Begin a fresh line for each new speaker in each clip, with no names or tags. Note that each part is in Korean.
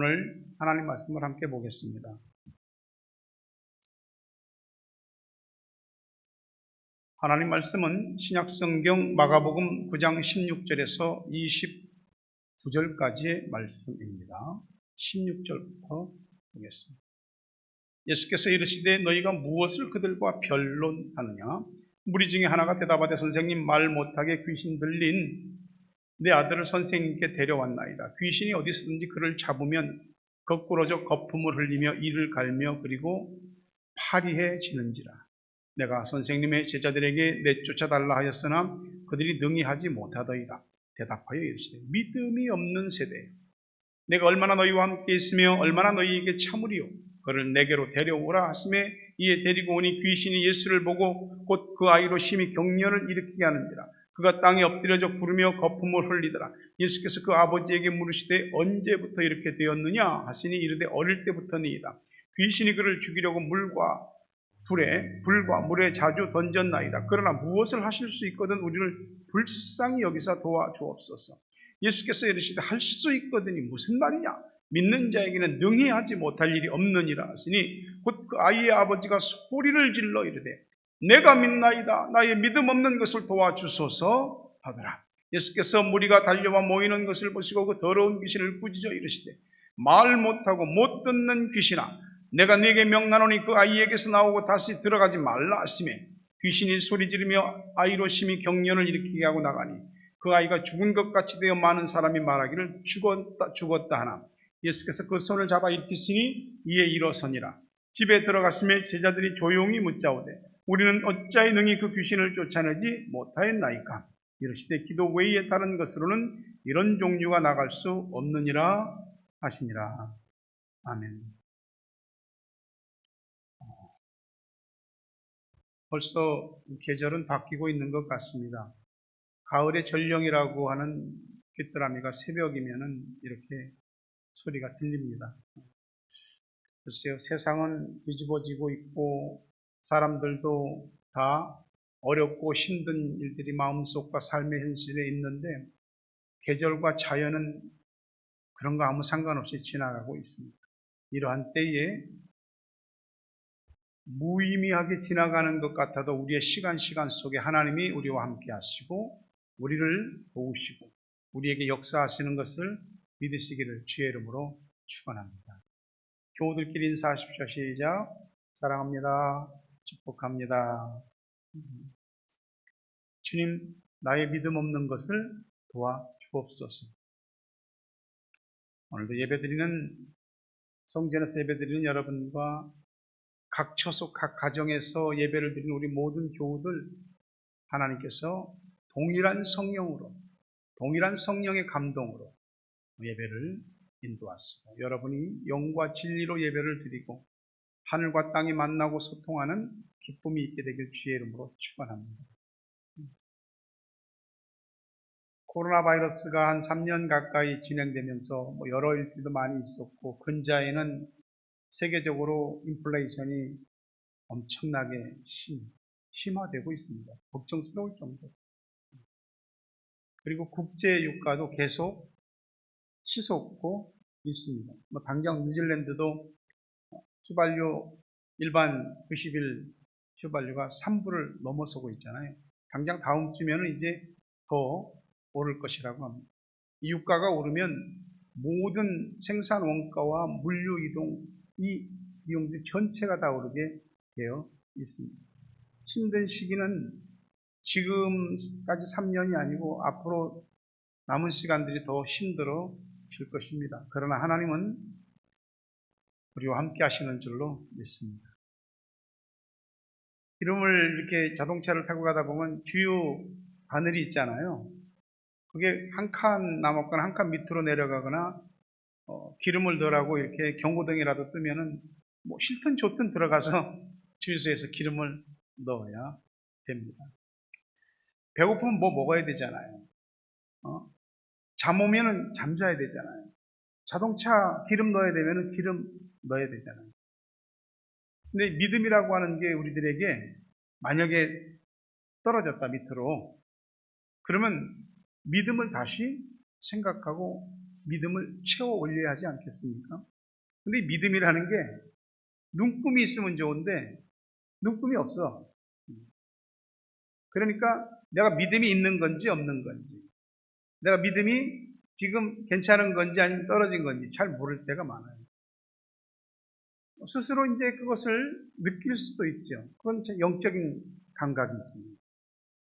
오늘 하나님 말씀을 함께 보겠습니다. 하나님 말씀은 신약성경 마가복음 9장 16절에서 29절까지의 말씀입니다. 16절부터 보겠습니다. 예수께서 이르시되 너희가 무엇을 그들과 변론하느냐? 무리 중에 하나가 대답하되 선생님, 말 못하게 귀신 들린 내 아들을 선생님께 데려왔나이다. 귀신이 어디서든지 그를 잡으면 거꾸러져 거품을 흘리며 이를 갈며 그리고 파리해지는지라. 내가 선생님의 제자들에게 내쫓아달라 하였으나 그들이 능히 하지 못하더이다. 대답하여 이르시되 믿음이 없는 세대, 내가 얼마나 너희와 함께 있으며 얼마나 너희에게 참으리요. 그를 내게로 데려오라 하심에 이에 데리고 오니 귀신이 예수를 보고 곧 그 아이로 심히 경련을 일으키게 하는지라. 그가 땅에 엎드려져 구르며 거품을 흘리더라. 예수께서 그 아버지에게 물으시되 언제부터 이렇게 되었느냐 하시니 이르되 어릴 때부터니이다. 귀신이 그를 죽이려고 불과 물에 자주 던졌나이다. 그러나 무엇을 하실 수 있거든 우리를 불쌍히 여기사 도와주옵소서. 예수께서 이르시되 할 수 있거든이 무슨 말이냐? 믿는 자에게는 능히 하지 못할 일이 없느니라 하시니 곧 그 아이의 아버지가 소리를 질러 이르되 내가 믿나이다. 나의 믿음 없는 것을 도와주소서 하더라. 예수께서 무리가 달려와 모이는 것을 보시고 그 더러운 귀신을 꾸짖어 이르시되 말 못하고 못 듣는 귀신아, 내가 네게 명하노니 그 아이에게서 나오고 다시 들어가지 말라 하시매 귀신이 소리 지르며 아이로 심히 경련을 일으키게 하고 나가니 그 아이가 죽은 것 같이 되어 많은 사람이 말하기를 죽었다 하나 예수께서 그 손을 잡아 일으키시니 이에 일어서니라. 집에 들어가시매 제자들이 조용히 묻자오되 우리는 어찌하여 능히 그 귀신을 쫓아내지 못하였나이까? 이르시되 기도 외에 다른 것으로는 이런 종류가 나갈 수 없느니라 하시니라. 아멘. 벌써 계절은 바뀌고 있는 것 같습니다. 가을의 전령이라고 하는 귀뚜라미가 새벽이면은 이렇게 소리가 들립니다. 글쎄요, 세상은 뒤집어지고 있고 사람들도 다 어렵고 힘든 일들이 마음속과 삶의 현실에 있는데 계절과 자연은 그런 거 아무 상관없이 지나가고 있습니다. 이러한 때에 무의미하게 지나가는 것 같아도 우리의 시간 속에 하나님이 우리와 함께 하시고 우리를 도우시고 우리에게 역사하시는 것을 믿으시기를 주의 이름으로 축원합니다. 교우들끼리 인사하십시오. 시작. 사랑합니다. 축복합니다. 주님, 나의 믿음 없는 것을 도와주옵소서. 오늘도 예배드리는 성전에서 예배드리는 여러분과 각 처소, 각 가정에서 예배를 드리는 우리 모든 교우들, 하나님께서 동일한 성령으로, 동일한 성령의 감동으로 예배를 인도하시고 여러분이 영과 진리로 예배를 드리고 하늘과 땅이 만나고 소통하는 기쁨이 있게 되길 주의 이름으로 축원합니다. 코로나 바이러스가 한 3년 가까이 진행되면서 여러 일들도 많이 있었고 근자에는 세계적으로 인플레이션이 엄청나게 심화되고 있습니다. 걱정스러울 정도. 그리고 국제 유가도 계속 치솟고 있습니다. 당장 뉴질랜드도 휘발유 일반 90일 휘발유가 3불을 넘어서고 있잖아요. 당장 다음 주면은 이제 더 오를 것이라고 합니다. 이 유가가 오르면 모든 생산 원가와 물류 이동, 이 비용들 전체가 다 오르게 되어 있습니다. 힘든 시기는 지금까지 3년이 아니고 앞으로 남은 시간들이 더 힘들어질 것입니다. 그러나 하나님은 우리와 함께 하시는 줄로 믿습니다. 기름을 이렇게 자동차를 타고 가다 보면 주유 바늘이 있잖아요. 그게 한 칸 남았거나 한 칸 밑으로 내려가거나 기름을 넣으라고 이렇게 경고등이라도 뜨면은 싫든 좋든 들어가서 주유소에서 기름을 넣어야 됩니다. 배고프면 먹어야 되잖아요. 잠 오면은 잠자야 되잖아요. 자동차 기름 넣어야 되면은 기름 넣어야 되잖아요. 근데 믿음이라고 하는 게 우리들에게 만약에 떨어졌다 밑으로, 그러면 믿음을 다시 생각하고 믿음을 채워 올려야 하지 않겠습니까? 근데 믿음이라는 게 눈금이 있으면 좋은데 눈금이 없어. 그러니까 내가 믿음이 있는 건지 없는 건지, 내가 믿음이 지금 괜찮은 건지 아니면 떨어진 건지 잘 모를 때가 많아요. 스스로 이제 그것을 느낄 수도 있죠. 그건 영적인 감각이 있습니다.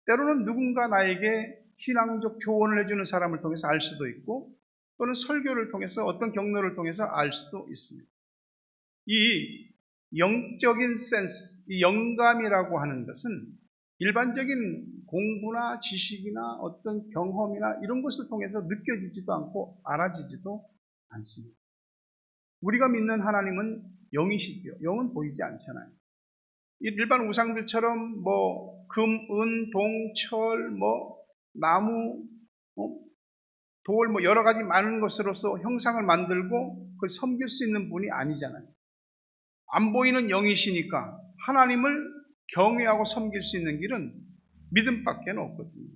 때로는 누군가 나에게 신앙적 조언을 해주는 사람을 통해서 알 수도 있고, 또는 설교를 통해서 어떤 경로를 통해서 알 수도 있습니다. 이 영적인 센스, 이 영감이라고 하는 것은 일반적인 공부나 지식이나 어떤 경험이나 이런 것을 통해서 느껴지지도 않고 알아지지도 않습니다. 우리가 믿는 하나님은 영이시죠. 영은 보이지 않잖아요. 일반 우상들처럼 뭐 금, 은, 동, 철, 뭐 나무, 돌, 뭐 여러 가지 많은 것으로서 형상을 만들고 그걸 섬길 수 있는 분이 아니잖아요. 안 보이는 영이시니까 하나님을 경외하고 섬길 수 있는 길은 믿음밖에 없거든요.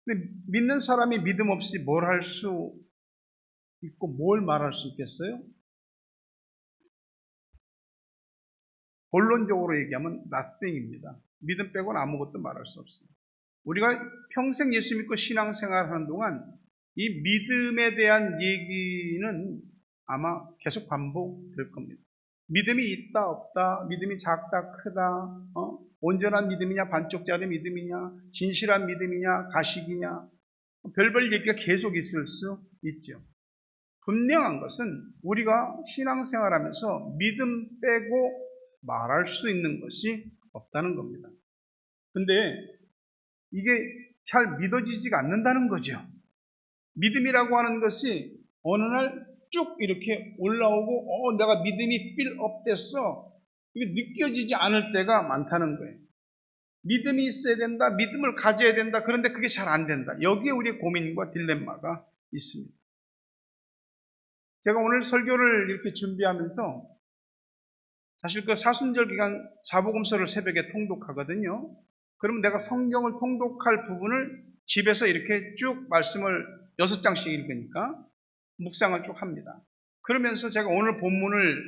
근데 믿는 사람이 믿음 없이 뭘 할 수 있고 뭘 말할 수 있겠어요? 본론적으로 얘기하면 nothing입니다. 믿음 빼고는 아무것도 말할 수 없습니다. 우리가 평생 예수 믿고 신앙생활하는 동안 이 믿음에 대한 얘기는 아마 계속 반복될 겁니다. 믿음이 있다 없다, 믿음이 작다 크다, 온전한 믿음이냐 반쪽짜리 믿음이냐, 진실한 믿음이냐 가식이냐, 별별 얘기가 계속 있을 수 있죠. 분명한 것은 우리가 신앙생활하면서 믿음 빼고 말할 수 있는 것이 없다는 겁니다. 근데 이게 잘 믿어지지가 않는다는 거죠. 믿음이라고 하는 것이 어느 날 쭉 이렇게 올라오고 내가 믿음이 필업 됐어. 이게 느껴지지 않을 때가 많다는 거예요. 믿음이 있어야 된다. 믿음을 가져야 된다. 그런데 그게 잘 안 된다. 여기에 우리의 고민과 딜레마가 있습니다. 제가 오늘 설교를 이렇게 준비하면서 사실 그 사순절 기간 사복음서를 새벽에 통독하거든요. 그러면 내가 성경을 통독할 부분을 집에서 이렇게 쭉 말씀을 6장씩 읽으니까 묵상을 쭉 합니다. 그러면서 제가 오늘 본문을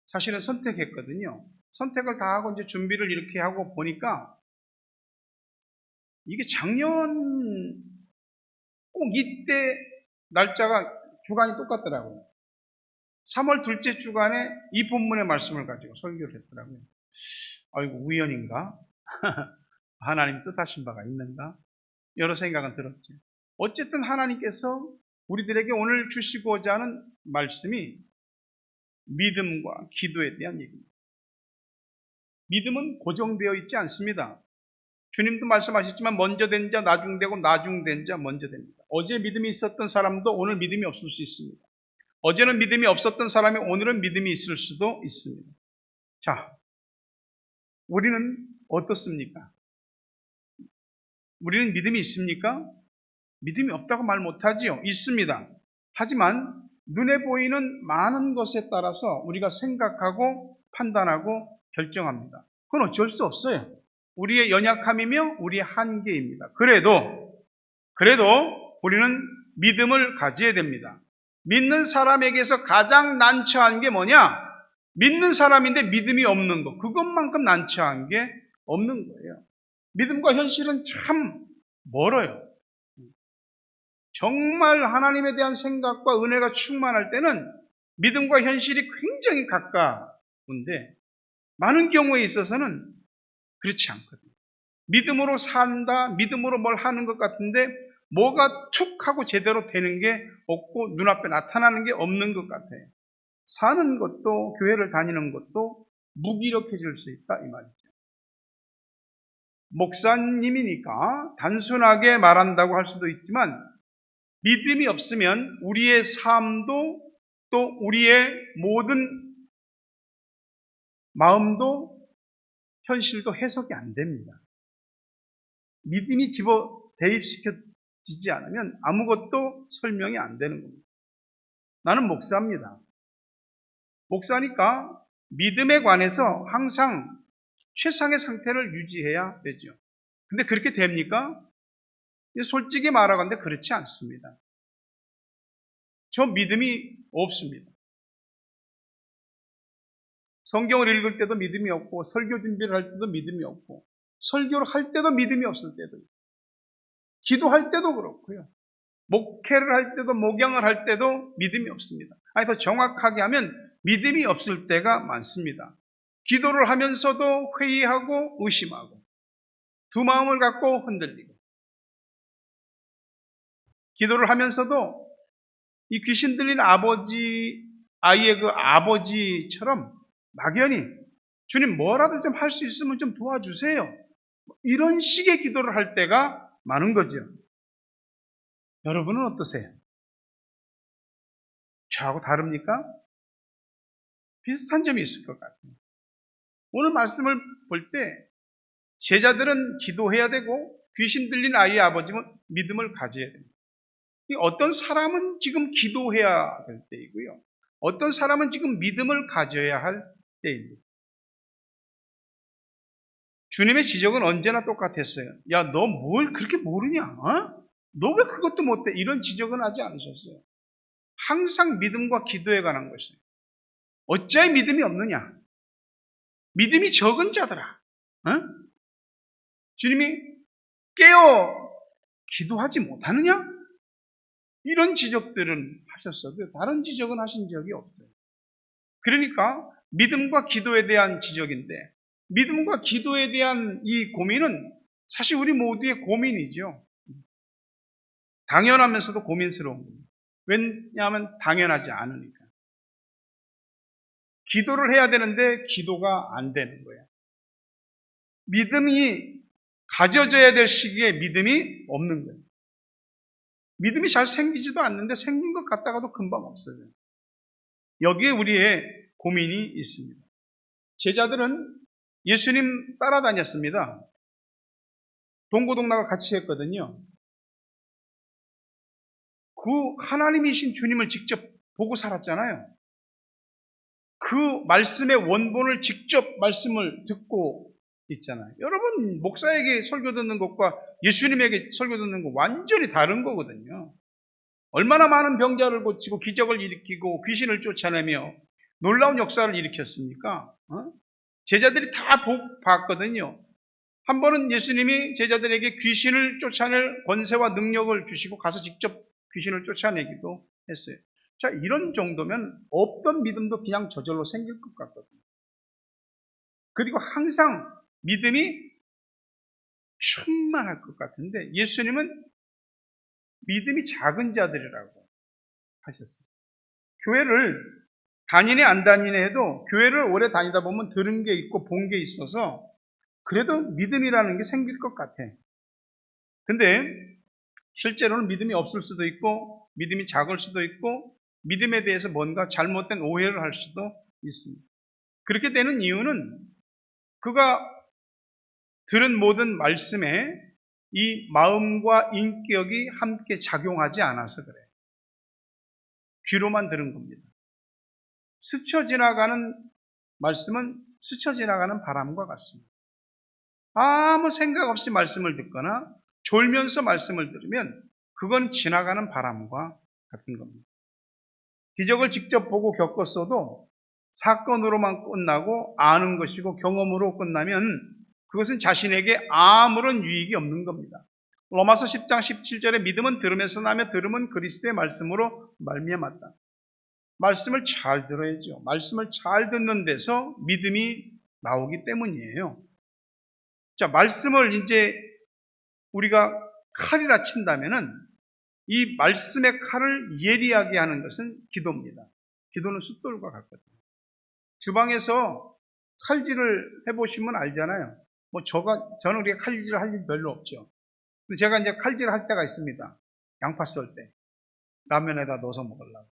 사실은 선택했거든요. 선택을 다 하고 이제 준비를 이렇게 하고 보니까 이게 작년 꼭 이때 날짜가 주간이 똑같더라고요. 3월 둘째 주간에 이 본문의 말씀을 가지고 설교를 했더라고요. 아이고 우연인가? 하나님 뜻하신 바가 있는가? 여러 생각은 들었죠. 어쨌든 하나님께서 우리들에게 오늘 주시고자 하는 말씀이 믿음과 기도에 대한 얘기입니다. 믿음은 고정되어 있지 않습니다. 주님도 말씀하셨지만 먼저 된 자 나중되고 나중된 자 먼저 됩니다. 어제 믿음이 있었던 사람도 오늘 믿음이 없을 수 있습니다. 어제는 믿음이 없었던 사람이 오늘은 믿음이 있을 수도 있습니다. 자, 우리는 어떻습니까? 우리는 믿음이 있습니까? 믿음이 없다고 말 못하지요. 있습니다. 하지만 눈에 보이는 많은 것에 따라서 우리가 생각하고 판단하고 결정합니다. 그건 어쩔 수 없어요. 우리의 연약함이며 우리의 한계입니다. 그래도 우리는 믿음을 가져야 됩니다. 믿는 사람에게서 가장 난처한 게 뭐냐? 믿는 사람인데 믿음이 없는 거. 그것만큼 난처한 게 없는 거예요. 믿음과 현실은 참 멀어요. 정말 하나님에 대한 생각과 은혜가 충만할 때는 믿음과 현실이 굉장히 가까운데 많은 경우에 있어서는 그렇지 않거든요. 믿음으로 산다, 믿음으로 뭘 하는 것 같은데 뭐가 툭 하고 제대로 되는 게 없고 눈앞에 나타나는 게 없는 것 같아요. 사는 것도 교회를 다니는 것도 무기력해질 수 있다 이 말이죠. 목사님이니까 단순하게 말한다고 할 수도 있지만 믿음이 없으면 우리의 삶도 또 우리의 모든 마음도 현실도 해석이 안 됩니다. 믿음이 대입시켜지지 않으면 아무것도 설명이 안 되는 겁니다. 나는 목사입니다. 목사니까 믿음에 관해서 항상 최상의 상태를 유지해야 되죠. 근데 그렇게 됩니까? 솔직히 말하건대 그렇지 않습니다. 저 믿음이 없습니다. 성경을 읽을 때도 믿음이 없고, 설교 준비를 할 때도 믿음이 없고, 설교를 할 때도 믿음이 없을 때도 있고, 기도할 때도 그렇고요. 목회를 할 때도, 목양을 할 때도 믿음이 없습니다. 아니, 더 정확하게 하면 믿음이 없을 때가 많습니다. 기도를 하면서도 회의하고 의심하고, 두 마음을 갖고 흔들리고, 기도를 하면서도 이 귀신 들린 아이의 그 아버지처럼 막연히 주님 뭐라도 좀 할 수 있으면 좀 도와주세요. 이런 식의 기도를 할 때가 많은 거죠. 여러분은 어떠세요? 저하고 다릅니까? 비슷한 점이 있을 것 같아요. 오늘 말씀을 볼 때 제자들은 기도해야 되고 귀신 들린 아이의 아버지는 믿음을 가져야 됩니다. 어떤 사람은 지금 기도해야 될 때이고요. 어떤 사람은 지금 믿음을 가져야 할 때입니다. 주님의 지적은 언제나 똑같았어요. 야, 너 뭘 그렇게 모르냐? 어? 너 왜 그것도 못해? 이런 지적은 하지 않으셨어요. 항상 믿음과 기도에 관한 것이에요. 어찌하여 믿음이 없느냐? 믿음이 적은 자들아. 어? 주님이 깨어 기도하지 못하느냐? 이런 지적들은 하셨어도 다른 지적은 하신 적이 없어요. 그러니까 믿음과 기도에 대한 지적인데, 믿음과 기도에 대한 이 고민은 사실 우리 모두의 고민이죠. 당연하면서도 고민스러운 겁니다. 왜냐하면 당연하지 않으니까. 기도를 해야 되는데 기도가 안 되는 거예요. 믿음이 가져져야 될 시기에 믿음이 없는 거예요. 믿음이 잘 생기지도 않는데 생긴 것 같다가도 금방 없어져요. 여기에 우리의 고민이 있습니다. 제자들은 예수님 따라다녔습니다. 동고동락을 같이 했거든요. 그 하나님이신 주님을 직접 보고 살았잖아요. 그 말씀의 원본을 직접 말씀을 듣고 있잖아요. 여러분, 목사에게 설교 듣는 것과 예수님에게 설교 듣는 것 완전히 다른 거거든요. 얼마나 많은 병자를 고치고 기적을 일으키고 귀신을 쫓아내며 놀라운 역사를 일으켰습니까? 제자들이 다 봤거든요. 한 번은 예수님이 제자들에게 귀신을 쫓아낼 권세와 능력을 주시고 가서 직접 귀신을 쫓아내기도 했어요. 자, 이런 정도면 없던 믿음도 그냥 저절로 생길 것 같거든요. 그리고 항상 믿음이 충만할 것 같은데 예수님은 믿음이 작은 자들이라고 하셨어요. 교회를 다니네 안 다니네 해도 교회를 오래 다니다 보면 들은 게 있고 본 게 있어서 그래도 믿음이라는 게 생길 것 같아. 근데 실제로는 믿음이 없을 수도 있고 믿음이 작을 수도 있고 믿음에 대해서 뭔가 잘못된 오해를 할 수도 있습니다. 그렇게 되는 이유는 그가 들은 모든 말씀에 이 마음과 인격이 함께 작용하지 않아서 그래요. 귀로만 들은 겁니다. 스쳐 지나가는 말씀은 스쳐 지나가는 바람과 같습니다. 아무 생각 없이 말씀을 듣거나 졸면서 말씀을 들으면 그건 지나가는 바람과 같은 겁니다. 기적을 직접 보고 겪었어도 사건으로만 끝나고 아는 것이고 경험으로 끝나면 그것은 자신에게 아무런 유익이 없는 겁니다. 로마서 10장 17절에 믿음은 들으면서 나며 들음은 그리스도의 말씀으로 말미암았다. 말씀을 잘 들어야죠. 말씀을 잘 듣는 데서 믿음이 나오기 때문이에요. 자, 말씀을 이제 우리가 칼이라 친다면은 이 말씀의 칼을 예리하게 하는 것은 기도입니다. 기도는 숫돌과 같거든요. 주방에서 칼질을 해보시면 알잖아요. 저는 우리가 칼질을 할 일 별로 없죠. 근데 제가 이제 칼질을 할 때가 있습니다. 양파 썰 때. 라면에다 넣어서 먹으려고.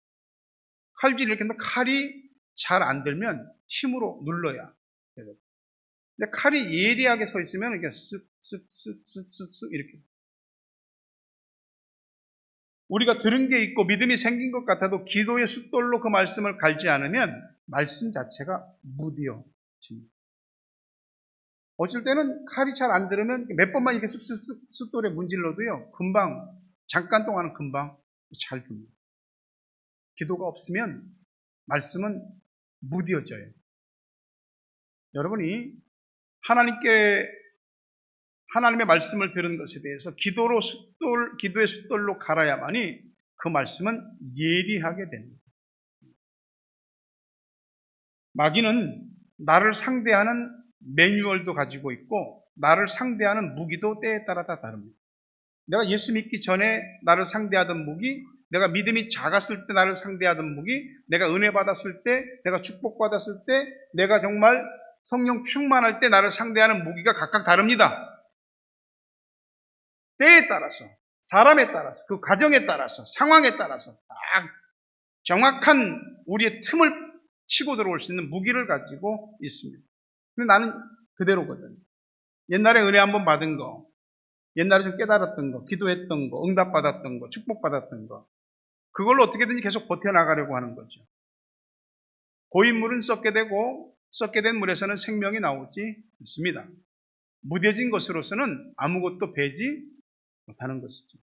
칼질을 이렇게 했는데 칼이 잘 안 들면 힘으로 눌러야 돼요. 근데 칼이 예리하게 서 있으면 이렇게 쓱쓱쓱쓱쓱 이렇게. 우리가 들은 게 있고 믿음이 생긴 것 같아도 기도의 숫돌로 그 말씀을 갈지 않으면 말씀 자체가 무뎌집니다. 어쩔 때는 칼이 잘 안 들으면 몇 번만 이렇게 쓱쓱쓱 숫돌에 문질러도요, 금방, 잠깐 동안은 금방 잘 듭니다. 기도가 없으면 말씀은 무뎌져요. 여러분이 하나님의 말씀을 들은 것에 대해서 기도의 숫돌로 갈아야만이 그 말씀은 예리하게 됩니다. 마귀는 나를 상대하는 매뉴얼도 가지고 있고 나를 상대하는 무기도 때에 따라 다 다릅니다. 내가 예수 믿기 전에 나를 상대하던 무기, 내가 믿음이 작았을 때 나를 상대하던 무기, 내가 은혜 받았을 때, 내가 축복받았을 때, 내가 정말 성령 충만할 때 나를 상대하는 무기가 각각 다릅니다. 때에 따라서, 사람에 따라서, 그 가정에 따라서, 상황에 따라서 딱 정확한 우리의 틈을 치고 들어올 수 있는 무기를 가지고 있습니다. 근데 나는 그대로거든. 옛날에 은혜 한번 받은 거, 옛날에 좀 깨달았던 거, 기도했던 거, 응답받았던 거, 축복받았던 거, 그걸로 어떻게든지 계속 버텨나가려고 하는 거죠. 고인물은 썩게 되고 썩게 된 물에서는 생명이 나오지 않습니다. 무뎌진 것으로서는 아무것도 배지 못하는 것이죠.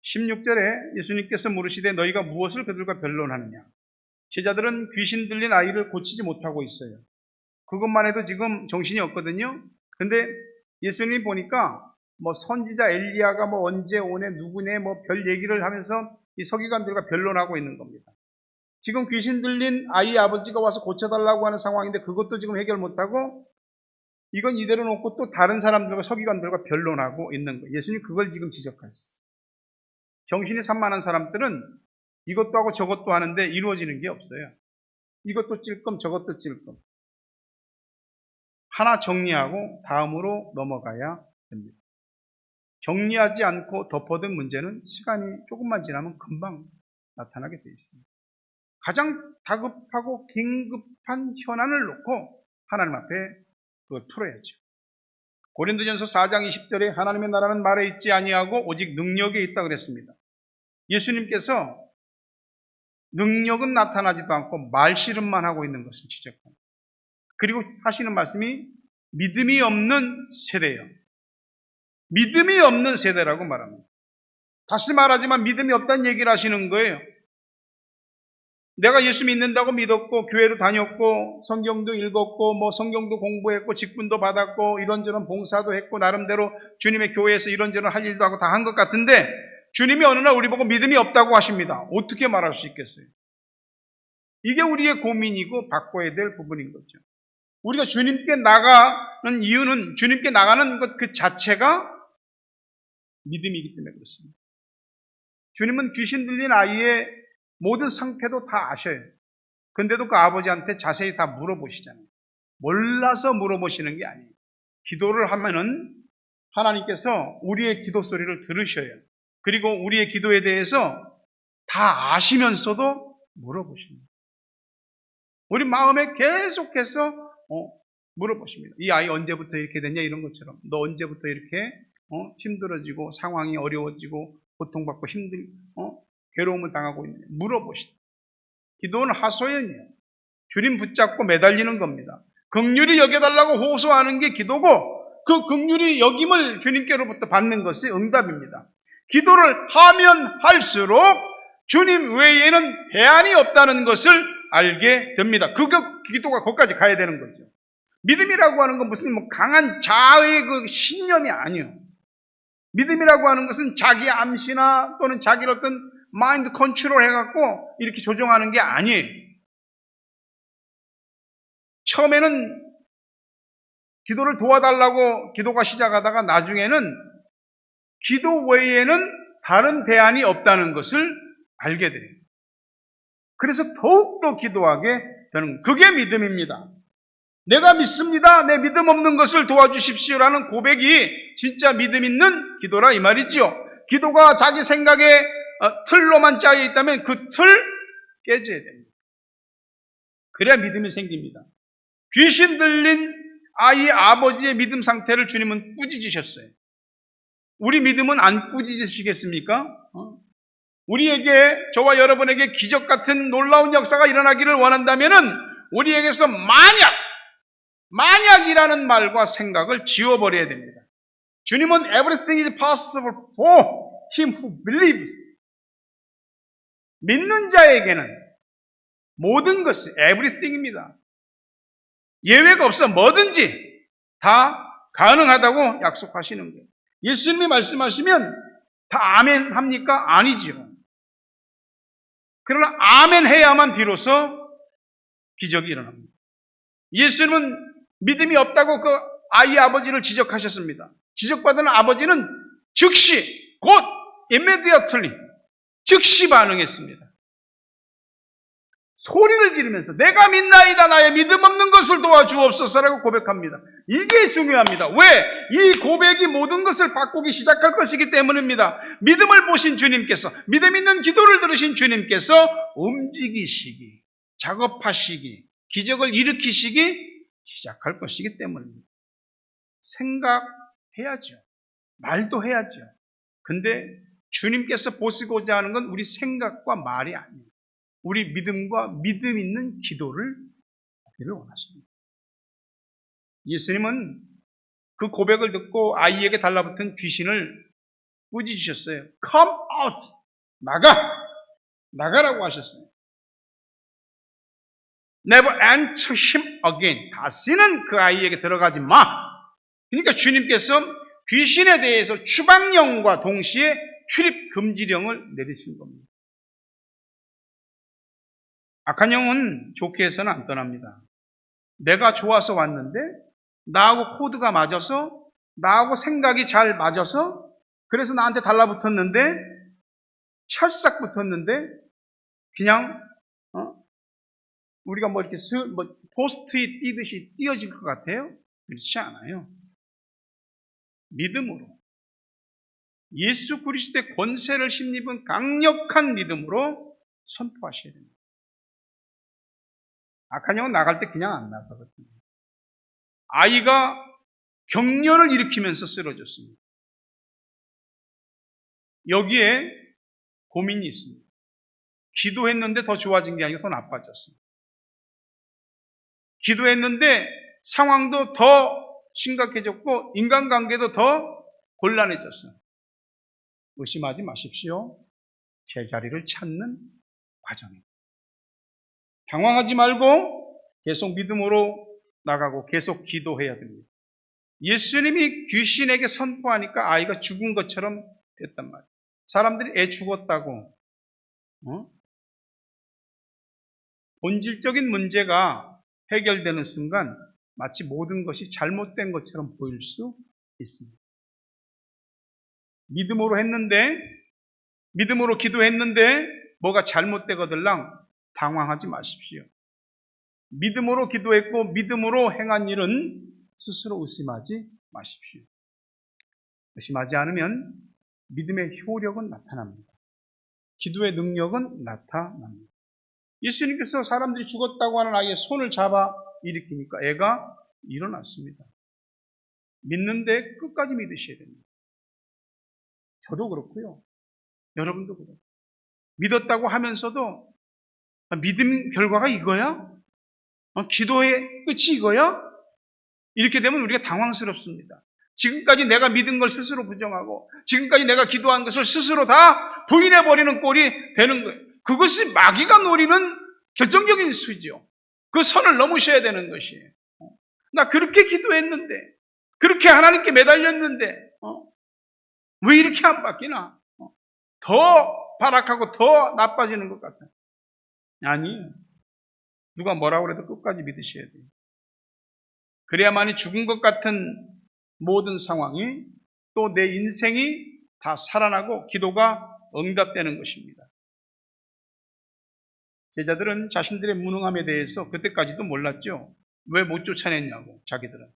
16절에 예수님께서 물으시되 너희가 무엇을 그들과 변론하느냐. 제자들은 귀신 들린 아이를 고치지 못하고 있어요. 그것만 해도 지금 정신이 없거든요. 근데 예수님 보니까 뭐 선지자 엘리야가 뭐 언제 오네 누구네 뭐 별 얘기를 하면서 이 서기관들과 변론하고 있는 겁니다. 지금 귀신 들린 아이 아버지가 와서 고쳐달라고 하는 상황인데 그것도 지금 해결 못하고 이건 이대로 놓고 또 다른 사람들과 서기관들과 변론하고 있는 거예요. 예수님 그걸 지금 지적하셨어요. 정신이 산만한 사람들은 이것도 하고 저것도 하는데 이루어지는 게 없어요. 이것도 찔끔 저것도 찔끔. 하나 정리하고 다음으로 넘어가야 됩니다. 정리하지 않고 덮어둔 문제는 시간이 조금만 지나면 금방 나타나게 되어 있습니다. 가장 다급하고 긴급한 현안을 놓고 하나님 앞에 그걸 풀어야죠. 고린도전서 4장 20절에 하나님의 나라는 말에 있지 아니하고 오직 능력에 있다 그랬습니다. 예수님께서 능력은 나타나지도 않고 말씨름만 하고 있는 것을 지적합니다. 그리고 하시는 말씀이 믿음이 없는 세대예요. 믿음이 없는 세대라고 말합니다. 다시 말하지만 믿음이 없다는 얘기를 하시는 거예요. 내가 예수 믿는다고 믿었고 교회로 다녔고 성경도 읽었고 뭐 성경도 공부했고 직분도 받았고 이런저런 봉사도 했고 나름대로 주님의 교회에서 이런저런 할 일도 하고 다 한 것 같은데 주님이 어느 날 우리 보고 믿음이 없다고 하십니다. 어떻게 말할 수 있겠어요? 이게 우리의 고민이고 바꿔야 될 부분인 거죠. 우리가 주님께 나가는 이유는 주님께 나가는 것 그 자체가 믿음이기 때문에 그렇습니다. 주님은 귀신 들린 아이의 모든 상태도 다 아셔요. 근데도 그 아버지한테 자세히 다 물어보시잖아요. 몰라서 물어보시는 게 아니에요. 기도를 하면은 하나님께서 우리의 기도 소리를 들으셔요. 그리고 우리의 기도에 대해서 다 아시면서도 물어보십니다. 우리 마음에 계속해서 물어보십니다. 이 아이 언제부터 이렇게 됐냐 이런 것처럼 너 언제부터 이렇게 힘들어지고 상황이 어려워지고 고통받고 괴로움을 당하고 있느냐 물어보시다. 기도는 하소연이에요. 주님 붙잡고 매달리는 겁니다. 긍휼히 여겨달라고 호소하는 게 기도고 그 긍휼히 여김을 주님께로부터 받는 것이 응답입니다. 기도를 하면 할수록 주님 외에는 대안이 없다는 것을 알게 됩니다. 그 기도가 거기까지 가야 되는 거죠. 믿음이라고 하는 건 무슨 강한 자아의 그 신념이 아니에요. 믿음이라고 하는 것은 자기 암시나 또는 자기를 어떤 마인드 컨트롤 해갖고 이렇게 조정하는 게 아니에요. 처음에는 기도를 도와달라고 기도가 시작하다가 나중에는 기도 외에는 다른 대안이 없다는 것을 알게 돼요. 그래서 더욱더 기도하게 되는 그게 믿음입니다. 내가 믿습니다. 내 믿음 없는 것을 도와주십시오라는 고백이 진짜 믿음 있는 기도라 이 말이죠. 기도가 자기 생각의 틀로만 짜여 있다면 그 틀 깨져야 됩니다. 그래야 믿음이 생깁니다. 귀신 들린 아이 아버지의 믿음 상태를 주님은 꾸짖으셨어요. 우리 믿음은 안 꾸짖으시겠습니까? 우리에게 저와 여러분에게 기적 같은 놀라운 역사가 일어나기를 원한다면은 우리에게서 만약이라는 말과 생각을 지워버려야 됩니다. 주님은 everything is possible for him who believes. 믿는 자에게는 모든 것이 everything입니다. 예외가 없어 뭐든지 다 가능하다고 약속하시는 거예요. 예수님이 말씀하시면 다 아멘 합니까? 아니죠. 그러나 아멘 해야만 비로소 기적이 일어납니다. 예수님은 믿음이 없다고 그 아이의 아버지를 지적하셨습니다. 지적받은 아버지는 즉시 곧 immediately 즉시 반응했습니다. 소리를 지르면서 내가 믿나이다 나의 믿음 없는 것을 도와주옵소서라고 고백합니다. 이게 중요합니다. 왜? 이 고백이 모든 것을 바꾸기 시작할 것이기 때문입니다. 믿음을 보신 주님께서, 믿음 있는 기도를 들으신 주님께서 움직이시기, 작업하시기, 기적을 일으키시기 시작할 것이기 때문입니다. 생각해야죠. 말도 해야죠. 근데 주님께서 보시고자 하는 건 우리 생각과 말이 아니에요. 우리 믿음과 믿음 있는 기도를 하기를 원하십니다. 예수님은 그 고백을 듣고 아이에게 달라붙은 귀신을 꾸짖으셨어요. Come out! 나가라고 하셨어요. Never enter him again. 다시는 그 아이에게 들어가지 마. 그러니까 주님께서 귀신에 대해서 추방령과 동시에 출입 금지령을 내리신 겁니다. 악한 영은 좋게 해서는 안 떠납니다. 내가 좋아서 왔는데 나하고 코드가 맞아서 나하고 생각이 잘 맞아서 그래서 나한테 달라붙었는데 찰싹 붙었는데 그냥 우리가 뭐 이렇게 포스트잇 뛰듯이 띄어질 것 같아요? 그렇지 않아요. 믿음으로 예수 그리스도의 권세를 힘입은 강력한 믿음으로 선포하셔야 됩니다. 악한 영은 나갈 때 그냥 안 나가거든요. 아이가 격려를 일으키면서 쓰러졌습니다. 여기에 고민이 있습니다. 기도했는데 더 좋아진 게 아니고 더 나빠졌습니다. 기도했는데 상황도 더 심각해졌고 인간관계도 더 곤란해졌어요. 의심하지 마십시오. 제자리를 찾는 과정입니다. 당황하지 말고 계속 믿음으로 나가고 계속 기도해야 됩니다. 예수님이 귀신에게 선포하니까 아이가 죽은 것처럼 됐단 말이에요. 사람들이 애 죽었다고 본질적인 문제가 해결되는 순간 마치 모든 것이 잘못된 것처럼 보일 수 있습니다. 믿음으로 했는데, 믿음으로 기도했는데 뭐가 잘못되거들랑 당황하지 마십시오. 믿음으로 기도했고 믿음으로 행한 일은 스스로 의심하지 마십시오. 의심하지 않으면 믿음의 효력은 나타납니다. 기도의 능력은 나타납니다. 예수님께서 사람들이 죽었다고 하는 아이의 손을 잡아 일으키니까 애가 일어났습니다. 믿는데 끝까지 믿으셔야 됩니다. 저도 그렇고요. 여러분도 그렇고. 믿었다고 하면서도 믿음 결과가 이거야? 기도의 끝이 이거야? 이렇게 되면 우리가 당황스럽습니다. 지금까지 내가 믿은 걸 스스로 부정하고 지금까지 내가 기도한 것을 스스로 다 부인해버리는 꼴이 되는 거예요. 그것이 마귀가 노리는 결정적인 수죠. 그 선을 넘으셔야 되는 것이에요. 나 그렇게 기도했는데 그렇게 하나님께 매달렸는데 왜 이렇게 안 바뀌나? 더 발악하고 더 나빠지는 것 같아요. 아니에요. 누가 뭐라고 해도 끝까지 믿으셔야 돼요. 그래야만이 죽은 것 같은 모든 상황이 또 내 인생이 다 살아나고 기도가 응답되는 것입니다. 제자들은 자신들의 무능함에 대해서 그때까지도 몰랐죠. 왜 못 쫓아냈냐고 자기들은.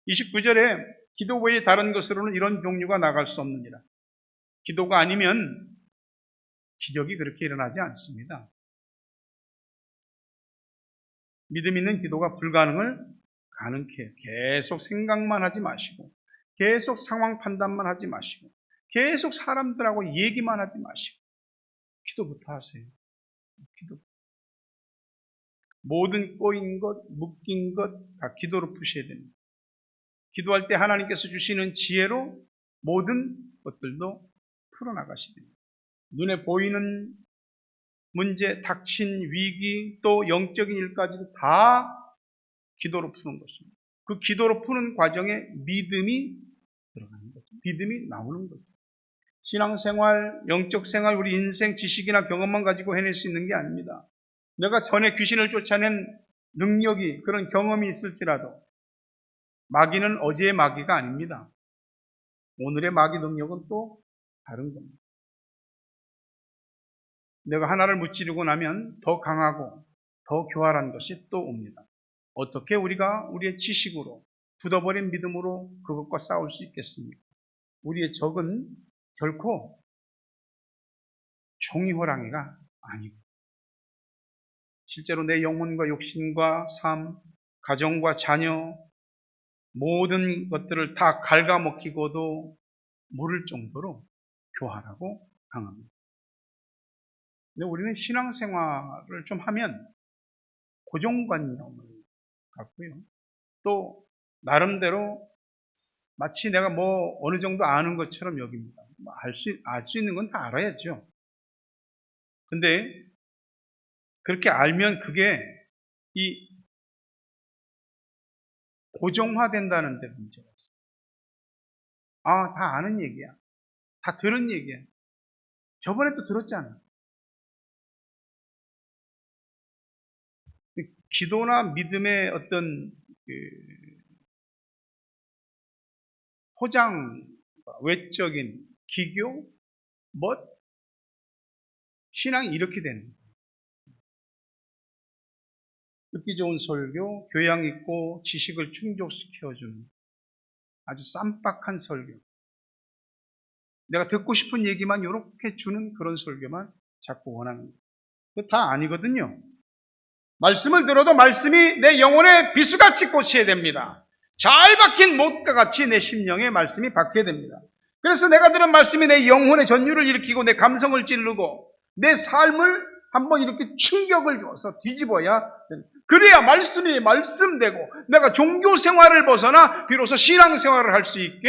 29절에 기도 외에 다른 것으로는 이런 종류가 나갈 수 없느니라. 기도가 아니면 기적이 그렇게 일어나지 않습니다. 믿음 있는 기도가 불가능을 가능케 해요. 계속 생각만 하지 마시고 계속 상황 판단만 하지 마시고 계속 사람들하고 얘기만 하지 마시고 기도부터 하세요. 기도. 모든 꼬인 것, 묶인 것 다 기도로 푸셔야 됩니다. 기도할 때 하나님께서 주시는 지혜로 모든 것들도 풀어나가셔야 됩니다. 눈에 보이는 문제, 닥친 위기, 또 영적인 일까지도 다 기도로 푸는 것입니다. 그 기도로 푸는 과정에 믿음이 들어가는 거죠. 믿음이 나오는 거죠. 신앙생활, 영적 생활, 우리 인생 지식이나 경험만 가지고 해낼 수 있는 게 아닙니다. 내가 전에 귀신을 쫓아낸 능력이, 그런 경험이 있을지라도 마귀는 어제의 마귀가 아닙니다. 오늘의 마귀 능력은 또 다른 겁니다. 내가 하나를 무찌르고 나면 더 강하고 더 교활한 것이 또 옵니다. 어떻게 우리가 우리의 지식으로, 굳어버린 믿음으로 그것과 싸울 수 있겠습니까? 우리의 적은 결코 종이 호랑이가 아니고, 실제로 내 영혼과 욕심과 삶, 가정과 자녀, 모든 것들을 다 갉아먹히고도 모를 정도로 교활하고 강합니다. 근데 우리는 신앙생활을 좀 하면 고정관념을 갖고요, 또 나름대로 마치 내가 뭐 어느 정도 아는 것처럼 여깁니다. 알 수 있는 건 다 알아야죠. 근데 그렇게 알면 그게 이 고정화된다는 데 문제가 있어요. 아, 다 아는 얘기야. 다 들은 얘기야. 저번에도 들었잖아. 기도나 믿음의 어떤 포장, 외적인 기교, 신앙이 이렇게 되는 거예요. 듣기 좋은 설교, 교양 있고 지식을 충족시켜주는 아주 쌈박한 설교. 내가 듣고 싶은 얘기만 이렇게 주는 그런 설교만 자꾸 원하는 거예요. 그거 다 아니거든요. 말씀을 들어도 말씀이 내 영혼에 비수같이 꽂혀야 됩니다. 잘 박힌 못과 같이 내 심령에 말씀이 박혀야 됩니다. 그래서 내가 들은 말씀이 내 영혼의 전율을 일으키고 내 감성을 찌르고 내 삶을 한번 이렇게 충격을 주어서 뒤집어야 됩니다. 그래야 말씀이 말씀되고 내가 종교 생활을 벗어나 비로소 신앙 생활을 할 수 있게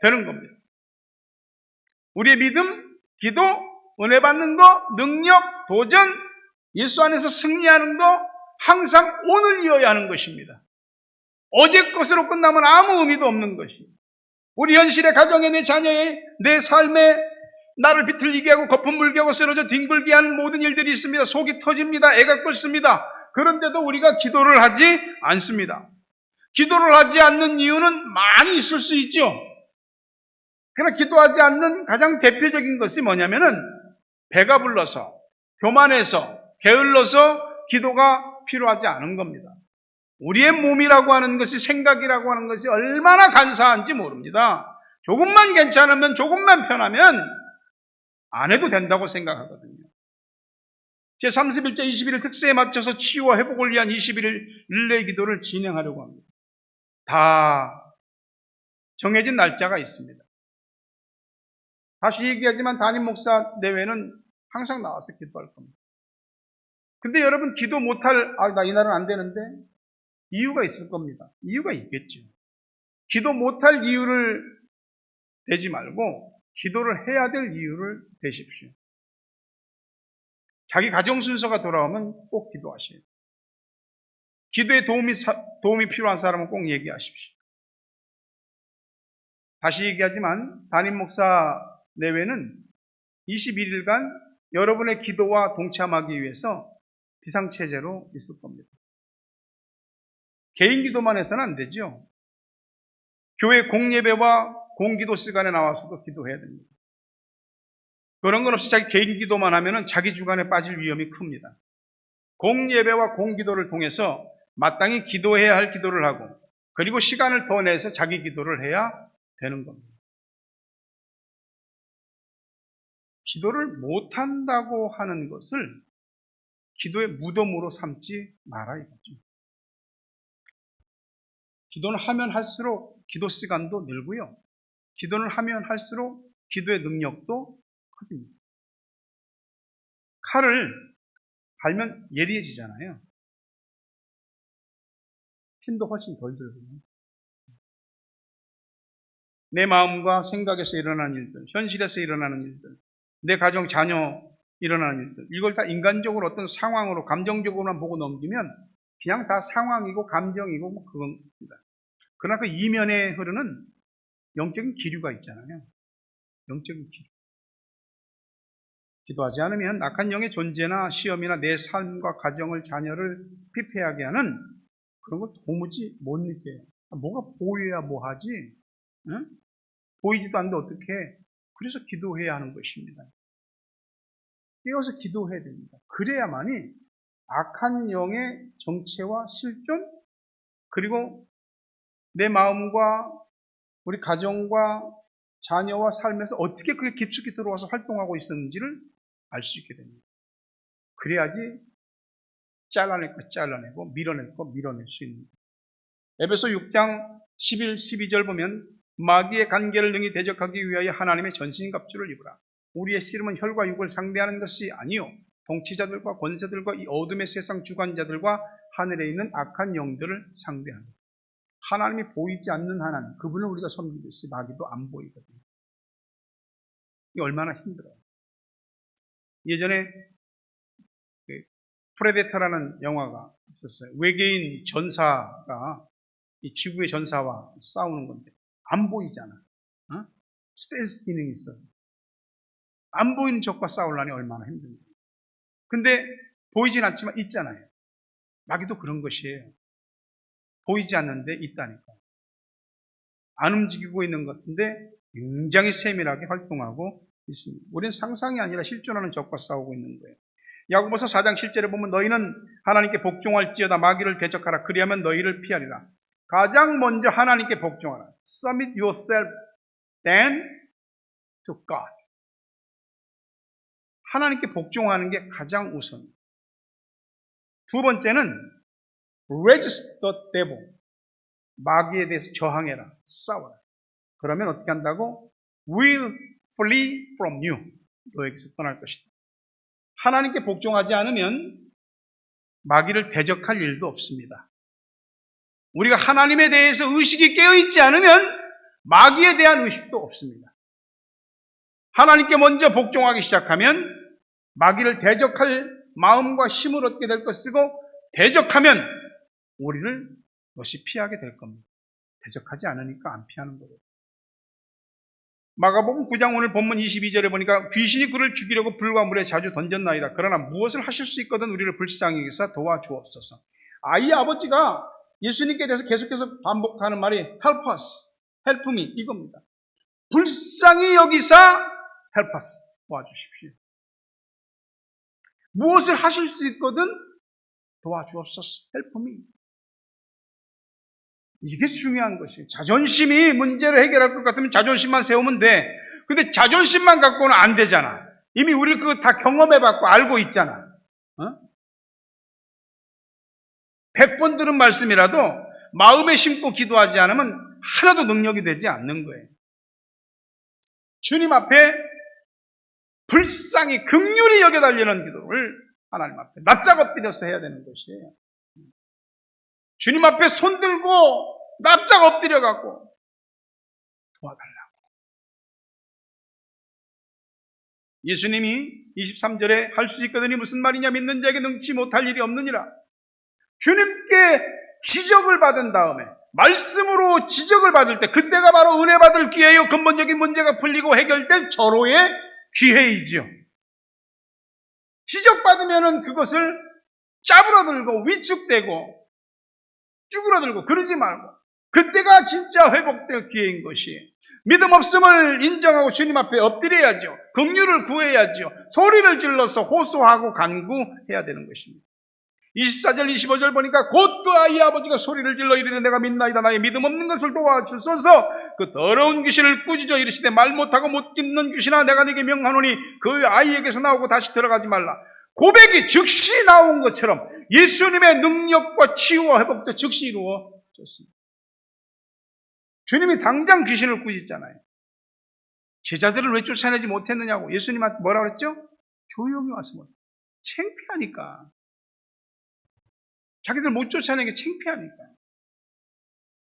되는 겁니다. 우리의 믿음, 기도, 은혜 받는 거, 능력, 도전, 예수 안에서 승리하는 거 항상 오늘이어야 하는 것입니다. 어제 것으로 끝나면 아무 의미도 없는 것이, 우리 현실의 가정에, 내 자녀의, 내 삶에 나를 비틀리게 하고 거품 물게 하고 쓰러져 뒹굴게 하는 모든 일들이 있습니다. 속이 터집니다. 애가 끓습니다. 그런데도 우리가 기도를 하지 않습니다. 기도를 하지 않는 이유는 많이 있을 수 있죠. 그러나 기도하지 않는 가장 대표적인 것이 뭐냐면은 배가 불러서, 교만해서, 게을러서 기도가 필요하지 않은 겁니다. 우리의 몸이라고 하는 것이, 생각이라고 하는 것이 얼마나 간사한지 모릅니다. 조금만 괜찮으면, 조금만 편하면 안 해도 된다고 생각하거든요. 제31째 21일 특세에 맞춰서 치유와 회복을 위한 21일 릴레이 기도를 진행하려고 합니다. 다 정해진 날짜가 있습니다. 다시 얘기하지만 담임 목사 내외는 항상 나와서 기도할 겁니다. 근데 여러분, 기도 못할, 나 이날은 안 되는데, 이유가 있을 겁니다. 이유가 있겠죠. 기도 못할 이유를 대지 말고 기도를 해야 될 이유를 대십시오. 자기 가정 순서가 돌아오면 꼭 기도하셔야 돼요. 기도에 도움이 필요한 사람은 꼭 얘기하십시오. 다시 얘기하지만 담임 목사 내외는 21일간 여러분의 기도와 동참하기 위해서 비상체제로 있을 겁니다. 개인 기도만 해서는 안 되죠. 교회 공예배와 공기도 시간에 나와서도 기도해야 됩니다. 그런 건 없이 자기 개인 기도만 하면 자기 주관에 빠질 위험이 큽니다. 공예배와 공기도를 통해서 마땅히 기도해야 할 기도를 하고, 그리고 시간을 더 내서 자기 기도를 해야 되는 겁니다. 기도를 못한다고 하는 것을 기도의 무덤으로 삼지 마라 이거죠. 기도를 하면 할수록 기도 시간도 늘고요, 기도를 하면 할수록 기도의 능력도 커집니다. 칼을 갈면 예리해지잖아요. 힘도 훨씬 덜 들고요. 내 마음과 생각에서 일어나는 일들, 현실에서 일어나는 일들, 내 가정 자녀의 일어나는 일들, 이걸 다 인간적으로 어떤 상황으로 감정적으로만 보고 넘기면 그냥 다 상황이고 감정이고 뭐 그겁니다. 그러나 그 이면에 흐르는 영적인 기류가 있잖아요. 영적인 기류. 기도하지 않으면 악한 영의 존재나 시험이나 내 삶과 가정을, 자녀를 피폐하게 하는 그런 거 도무지 못 느껴요. 뭐가 보여야 뭐 하지? 응? 보이지도 않는데 어떻게 해? 그래서 기도해야 하는 것입니다. 깨어서 기도해야 됩니다. 그래야만이 악한 영의 정체와 실존, 그리고 내 마음과 우리 가정과 자녀와 삶에서 어떻게 그게 깊숙이 들어와서 활동하고 있었는지를 알 수 있게 됩니다. 그래야지 잘라낼 거 잘라내고 밀어낼 거 밀어낼 수 있는. 에베소 6장 11, 12절 보면 마귀의 간계를 능히 대적하기 위하여 하나님의 전신갑주를 입으라. 우리의 씨름은 혈과 육을 상대하는 것이 아니요 통치자들과 권세들과 이 어둠의 세상 주관자들과 하늘에 있는 악한 영들을 상대하는. 하나님이 보이지 않는 하나님, 그분을 우리가 섬기듯이 마귀도 안 보이거든요. 이게 얼마나 힘들어요. 예전에 프레데터라는 영화가 있었어요. 외계인 전사가 이 지구의 전사와 싸우는 건데 안 보이잖아. 어? 스탠스 기능이 있어서 안 보이는 적과 싸우려니 얼마나 힘듭니까? 근데 보이진 않지만 있잖아요. 마귀도 그런 것이에요. 보이지 않는데 있다니까. 안 움직이고 있는 것 같은데 굉장히 세밀하게 활동하고 있습니다. 우리는 상상이 아니라 실존하는 적과 싸우고 있는 거예요. 야고보서 4장 7절에 보면 너희는 하나님께 복종할지어다 마귀를 대적하라. 그리하면 너희를 피하리라. 가장 먼저 하나님께 복종하라. Submit yourself then to God. 하나님께 복종하는 게 가장 우선. 두 번째는 resist the devil. 마귀에 대해서 저항해라. 싸워라. 그러면 어떻게 한다고? will flee from you. 너에게서 떠날 것이다. 하나님께 복종하지 않으면 마귀를 대적할 일도 없습니다. 우리가 하나님에 대해서 의식이 깨어있지 않으면 마귀에 대한 의식도 없습니다. 하나님께 먼저 복종하기 시작하면 마귀를 대적할 마음과 힘을 얻게 될 것이고 대적하면 우리를 그것이 피하게 될 겁니다. 대적하지 않으니까 안 피하는 거예요. 마가복음 9장 오늘 본문 22절에 보니까 귀신이 그를 죽이려고 불과 물에 자주 던졌나이다. 그러나 무엇을 하실 수 있거든 우리를 불쌍히 여기사 도와주옵소서. 아이의 아버지가 예수님께 대해서 계속해서 반복하는 말이 help us, help me 이겁니다. 불쌍히 여기사 help us, 도와주십시오. 무엇을 하실 수 있거든 도와주옵소서, help me. 이게 중요한 것이에요. 자존심이 문제를 해결할 것 같으면 자존심만 세우면 돼. 근데 자존심만 갖고는 안 되잖아. 이미 우리 그거 다 경험해봤고 알고 있잖아. 100번 들은 말씀이라도 마음에 심고 기도하지 않으면 하나도 능력이 되지 않는 거예요. 주님 앞에 불쌍히 긍휼히 여겨달리는 기도를 하나님 앞에 납작 엎드려서 해야 되는 것이에요. 주님 앞에 손들고 납작 엎드려갖고 도와달라고. 예수님이 23절에 할 수 있거든이 무슨 말이냐 믿는 자에게 능치 못할 일이 없느니라. 주님께 지적을 받은 다음에 말씀으로 지적을 받을 때 그때가 바로 은혜 받을 기회요. 근본적인 문제가 풀리고 해결될 절호의 기회이죠. 지적받으면은 그것을 짜부러들고 위축되고 쭈그러들고 그러지 말고 그때가 진짜 회복될 기회인 것이에요. 믿음 없음을 인정하고 주님 앞에 엎드려야죠. 긍휼을 구해야죠. 소리를 질러서 호소하고 간구해야 되는 것입니다. 24절 25절 보니까 곧 그 아이의 아버지가 소리를 질러 이르되 내가 믿나이다 나의 믿음 없는 것을 도와주소서. 그 더러운 귀신을 꾸짖어 이르시되 말 못하고 못 듣는 귀신아 내가 네게 명하노니 그 아이에게서 나오고 다시 들어가지 말라. 고백이 즉시 나온 것처럼 예수님의 능력과 치유와 회복도 즉시 이루어졌습니다. 주님이 당장 귀신을 꾸짖잖아요. 제자들을 왜 쫓아내지 못했느냐고 예수님한테 뭐라 그랬죠? 조용히 와서 뭐 창피하니까. 자기들 못 쫓아내는 게 창피하니까.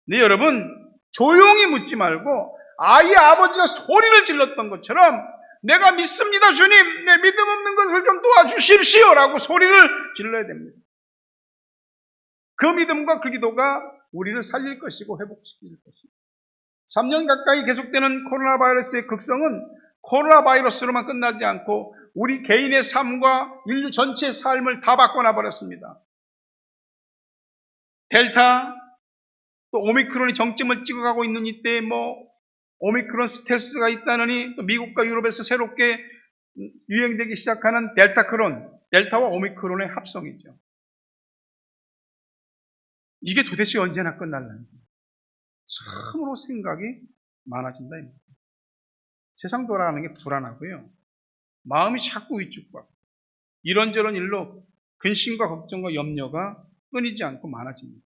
네, 여러분 조용히 묻지 말고 아이의 아버지가 소리를 질렀던 것처럼 내가 믿습니다, 주님. 내 믿음 없는 것을 좀 도와주십시오. 라고 소리를 질러야 됩니다. 그 믿음과 그 기도가 우리를 살릴 것이고 회복시킬 것입니다. 3년 가까이 계속되는 코로나 바이러스의 극성은 코로나 바이러스로만 끝나지 않고 우리 개인의 삶과 인류 전체의 삶을 다 바꿔놔 버렸습니다. 델타, 또 오미크론이 정점을 찍어가고 있는 이때에 오미크론 스텔스가 있다느니 또 미국과 유럽에서 새롭게 유행되기 시작하는 델타와 오미크론의 합성이죠. 이게 도대체 언제나 끝날라는 거예요. 참으로 생각이 많아진다. 세상 돌아가는 게 불안하고요. 마음이 자꾸 위축받고 이런저런 일로 근심과 걱정과 염려가 끊이지 않고 많아집니다.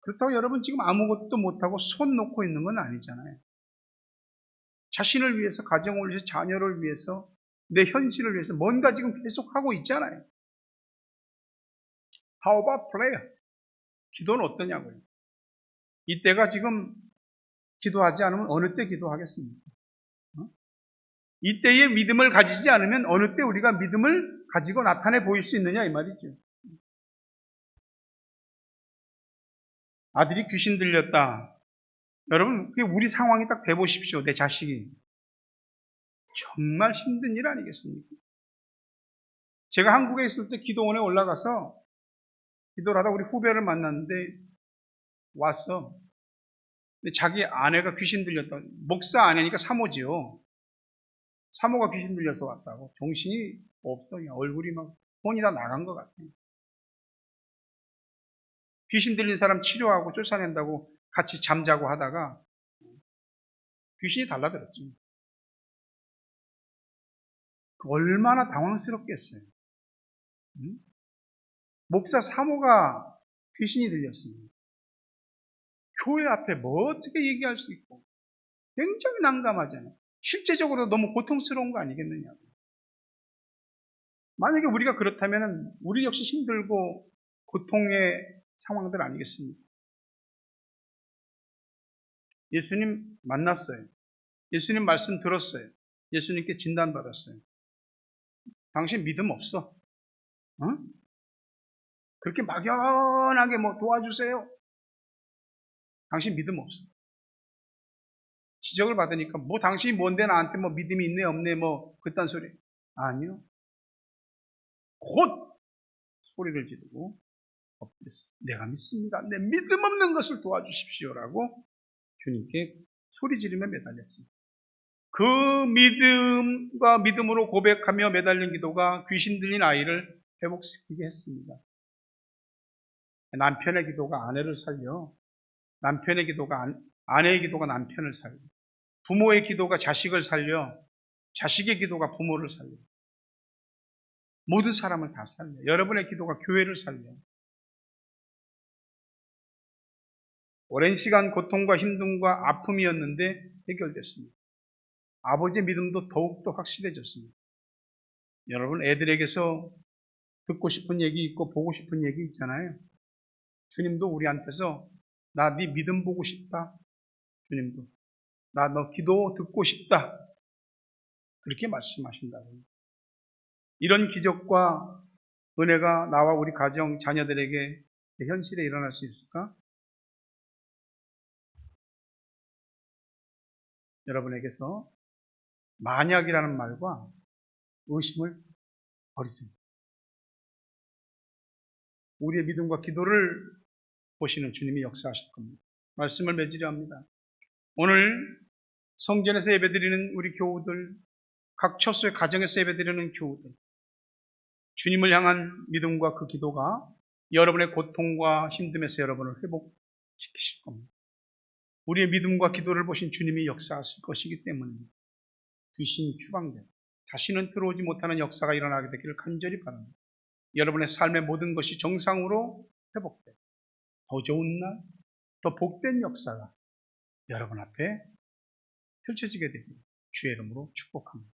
그렇다고 여러분 지금 아무것도 못하고 손 놓고 있는 건 아니잖아요. 자신을 위해서, 가정을 위해서, 자녀를 위해서, 내 현실을 위해서 뭔가 지금 계속하고 있잖아요. How about prayer? 기도는 어떠냐고요. 이때가 지금 기도하지 않으면 어느 때 기도하겠습니까? 이때의 믿음을 가지지 않으면 어느 때 우리가 믿음을 가지고 나타내 보일 수 있느냐 이 말이죠. 아들이 귀신 들렸다. 여러분, 우리 상황이 딱 돼보십시오. 내 자식이. 정말 힘든 일 아니겠습니까? 제가 한국에 있을 때 기도원에 올라가서 기도를 하다 우리 후배를 만났는데 왔어. 근데 자기 아내가 귀신 들렸다. 목사 아내니까 사모지요. 사모가 귀신 들려서 왔다고. 정신이 없어. 그냥 얼굴이 막 혼이 다 나간 것 같아. 귀신 들린 사람 치료하고 쫓아낸다고 같이 잠자고 하다가 귀신이 달라들었지. 얼마나 당황스럽겠어요. 응? 목사 사모가 귀신이 들렸습니다. 교회 앞에 뭐 어떻게 얘기할 수 있고 굉장히 난감하잖아요. 실제적으로 너무 고통스러운 거 아니겠느냐고. 만약에 우리가 그렇다면 우리 역시 힘들고 고통의 상황들 아니겠습니까? 예수님 만났어요. 예수님 말씀 들었어요. 예수님께 진단받았어요. 당신 믿음 없어. 어? 그렇게 막연하게 도와주세요. 당신 믿음 없어. 지적을 받으니까 당신이 뭔데 나한테 믿음이 있네 없네 그딴 소리. 아니요. 곧 소리를 지르고 엎드렸어요. 내가 믿습니다. 내 믿음 없는 것을 도와주십시오라고 주님께 소리 지르며 매달렸습니다. 그 믿음과 믿음으로 고백하며 매달린 기도가 귀신 들린 아이를 회복시키게 했습니다. 남편의 기도가 아내를 살려, 남편의 기도가 아내의 기도가 남편을 살려, 부모의 기도가 자식을 살려, 자식의 기도가 부모를 살려, 모든 사람을 다 살려. 여러분의 기도가 교회를 살려. 오랜 시간 고통과 힘듦과 아픔이었는데 해결됐습니다. 아버지의 믿음도 더욱더 확실해졌습니다. 여러분, 애들에게서 듣고 싶은 얘기 있고 보고 싶은 얘기 있잖아요. 주님도 우리한테서 나 네 믿음 보고 싶다. 주님도 나 너 기도 듣고 싶다. 그렇게 말씀하신다고요. 이런 기적과 은혜가 나와 우리 가정, 자녀들에게 현실에 일어날 수 있을까? 여러분에게서 만약이라는 말과 의심을 버리세요. 우리의 믿음과 기도를 보시는 주님이 역사하실 겁니다. 말씀을 맺으려 합니다. 오늘 성전에서 예배드리는 우리 교우들, 각 처소의 가정에서 예배드리는 교우들, 주님을 향한 믿음과 그 기도가 여러분의 고통과 힘듦에서 여러분을 회복시키실 겁니다. 우리의 믿음과 기도를 보신 주님이 역사하실 것이기 때문입니다. 귀신이 추방되고 다시는 들어오지 못하는 역사가 일어나게 되기를 간절히 바랍니다. 여러분의 삶의 모든 것이 정상으로 회복되고 더 좋은 날, 더 복된 역사가 여러분 앞에 펼쳐지게 되기를 주의 이름으로 축복합니다.